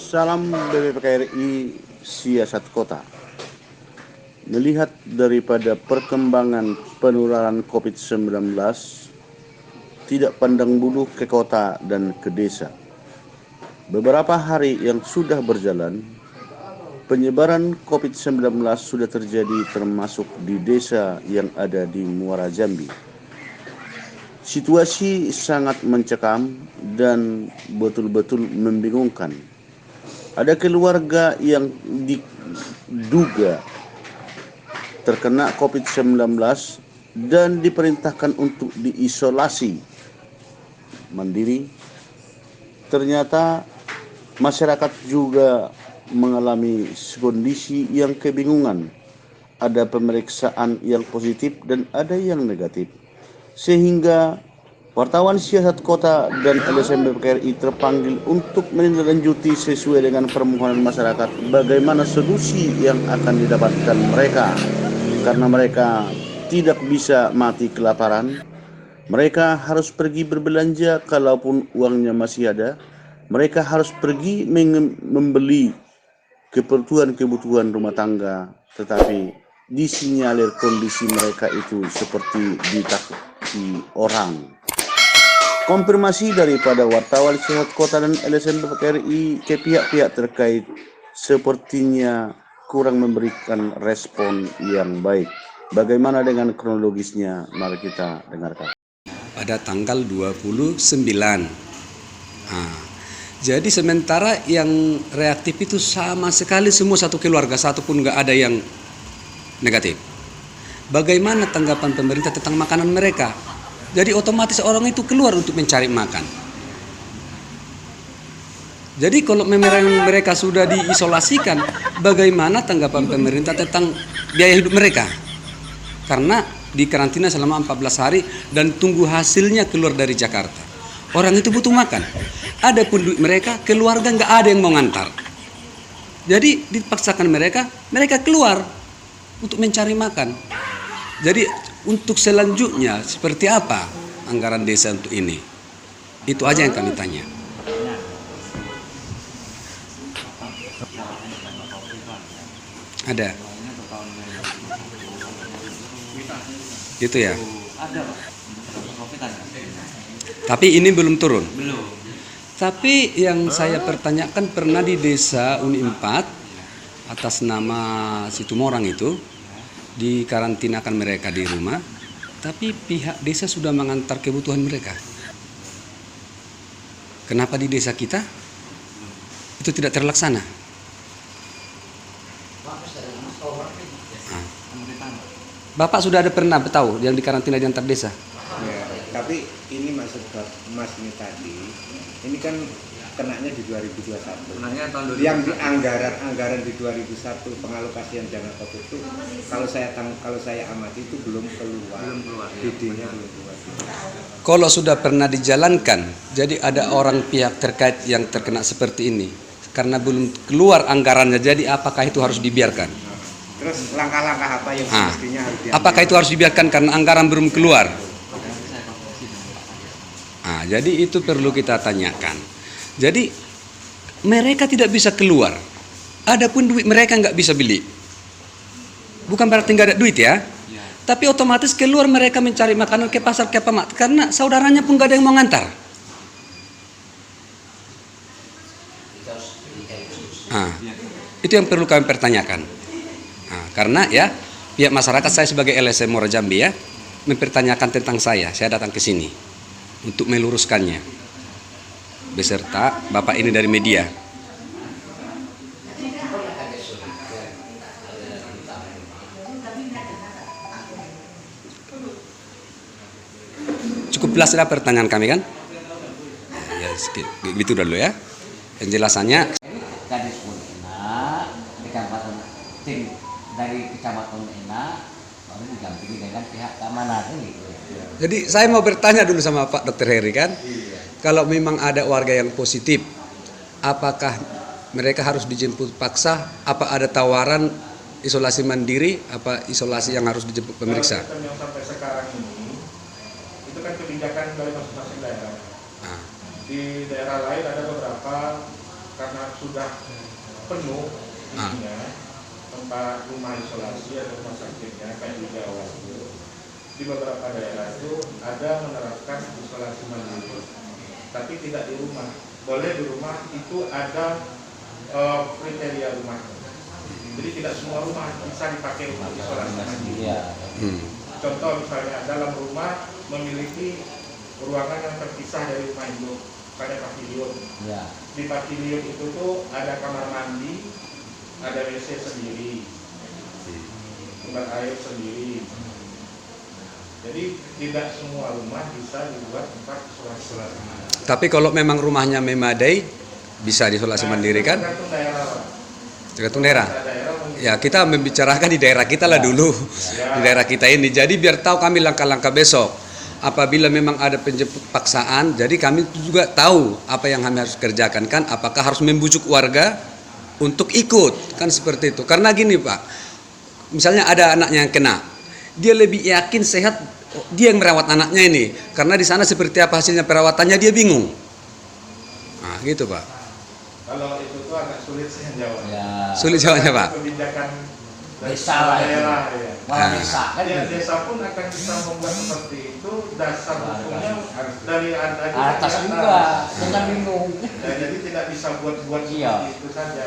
Salam BPPKRI Siasat Kota. Melihat daripada perkembangan penularan COVID-19, tidak pandang bulu ke kota dan ke desa. Beberapa hari yang sudah berjalan, penyebaran COVID-19 sudah terjadi termasuk di desa yang ada di Muara Jambi. Situasi sangat mencekam dan betul-betul membingungkan. Ada keluarga yang diduga terkena COVID-19 dan diperintahkan untuk diisolasi mandiri. Ternyata masyarakat juga mengalami kondisi yang kebingungan. Ada pemeriksaan yang positif dan ada yang negatif. Sehingga wartawan Siasat Kota dan LSM BPKRI terpanggil untuk menindaklanjuti sesuai dengan permohonan masyarakat bagaimana solusi yang akan didapatkan mereka. Karena mereka tidak bisa mati kelaparan, mereka harus pergi berbelanja kalaupun uangnya masih ada. Mereka harus pergi membeli kebutuhan rumah tangga, tetapi disinyalir kondisi mereka itu seperti ditakuti orang. Konfirmasi daripada wartawan Siasat Kota dan LSM BPKRI ke pihak-pihak terkait sepertinya kurang memberikan respon yang baik. Bagaimana dengan kronologisnya? Mari kita dengarkan. Pada tanggal 29. Jadi sementara yang reaktif itu sama sekali semua satu keluarga, satu pun nggak ada yang negatif. Bagaimana tanggapan pemerintah tentang makanan mereka? Jadi otomatis orang itu keluar untuk mencari makan. Jadi kalau memang mereka sudah diisolasikan, bagaimana tanggapan pemerintah tentang biaya hidup mereka? Karena di karantina selama 14 hari dan tunggu hasilnya keluar dari Jakarta. Orang itu butuh makan. Adapun duit mereka, keluarga nggak ada yang mau ngantar. Jadi dipaksakan mereka keluar untuk mencari makan. Jadi untuk selanjutnya seperti apa anggaran desa untuk ini? Itu aja yang kami tanya. Ada. Gitu ya. Tapi ini belum turun. Belum. Tapi yang saya pertanyakan pernah di desa Uni 4 atas nama Situmorang itu dikarantinakan mereka di rumah, tapi pihak desa sudah mengantar kebutuhan mereka. Kenapa di desa kita itu tidak terlaksana? Bapak sudah ada pernah tahu yang dikarantina di antar desa? Ya, tapi ini maksud Mas ini tadi, ini kan kenanya di 2021. Sebenarnya tahun 2021. Yang di anggaran di 2001 pengalokasian dana COVID itu kalau saya amati itu belum keluar. Belum keluar. DD-nya belum keluar. Kalau sudah pernah dijalankan, jadi ada orang pihak terkait yang terkena seperti ini. Karena belum keluar anggarannya, jadi apakah itu harus dibiarkan? Terus langkah-langkah apa yang semestinya harus diambil? Apakah itu harus dibiarkan karena anggaran belum keluar? Jadi itu perlu kita tanyakan. Jadi mereka tidak bisa keluar. Adapun duit mereka nggak bisa beli. Bukan berarti nggak ada duit ya. Tapi otomatis keluar mereka mencari makanan ke pasar ke apa, karena saudaranya pun nggak ada yang mau ngantar. Itu yang perlu kami pertanyakan. Karena ya pihak masyarakat, saya sebagai LSM Muara Jambi ya mempertanyakan tentang saya datang ke sini untuk meluruskannya beserta Bapak ini dari media. Cukup jelas ya pertanyaan kami kan? Ya, gitu dulu ya penjelasannya. Kadis Unena di Kabupaten tim dari Kecamatan Unena baru didampingi dengan pihak keamanan gitu. Jadi saya mau bertanya dulu sama Pak Dr. Heri kan, kalau memang ada warga yang positif, apakah mereka harus dijemput paksa? Apa ada tawaran isolasi mandiri? Apa isolasi yang harus dijemput pemeriksa? Yang sampai sekarang ini itu kan kebijakan dari masing-masing daerah. Di daerah lain ada beberapa karena sudah penuh isinya, tempat rumah isolasi atau rumah sakitnya kayak di Jawa itu, di beberapa daerah itu ada menerapkan isolasi mandiri, tapi tidak di rumah. Boleh di rumah itu ada kriteria rumah. Jadi tidak semua rumah bisa dipakai untuk isolasi mandiri. Iya. Contoh misalnya dalam rumah memiliki ruangan yang terpisah dari rumah induk, misalnya pavilion. Iya. Di pavilion itu tuh ada kamar mandi, ada WC sendiri, sumber air sendiri. Jadi tidak semua rumah bisa dibuat tempat isolasi mandiri. Tapi kalau memang rumahnya memadai, bisa diisolasi mandiri kan? Tergantung daerah, Pak. Tergantung daerah. Daerah Ya, kita membicarakan di daerah kita lah dulu. Di daerah kita ini. Jadi biar tahu kami langkah-langkah besok. Apabila memang ada penjemput paksaan, jadi kami juga tahu apa yang kami harus kerjakan kan. Apakah harus membujuk warga untuk ikut, kan seperti itu. Karena gini Pak, misalnya ada anaknya yang kena, dia lebih yakin sehat dia yang merawat anaknya ini. Karena di sana seperti apa hasilnya perawatannya dia bingung. Nah, gitu Pak. kalau itu tuh agak sulit sih yang jawab. Ya. Sulit jawabnya Pak. Kebijakan dari Desa lah itu. daerah ya. Malah desa kan Ya, gitu. desa pun akan bisa membuat seperti itu, dasar hukumnya dari Atas juga, jangan bingung. Ya, jadi tidak bisa buat-buat Iya. seperti itu saja.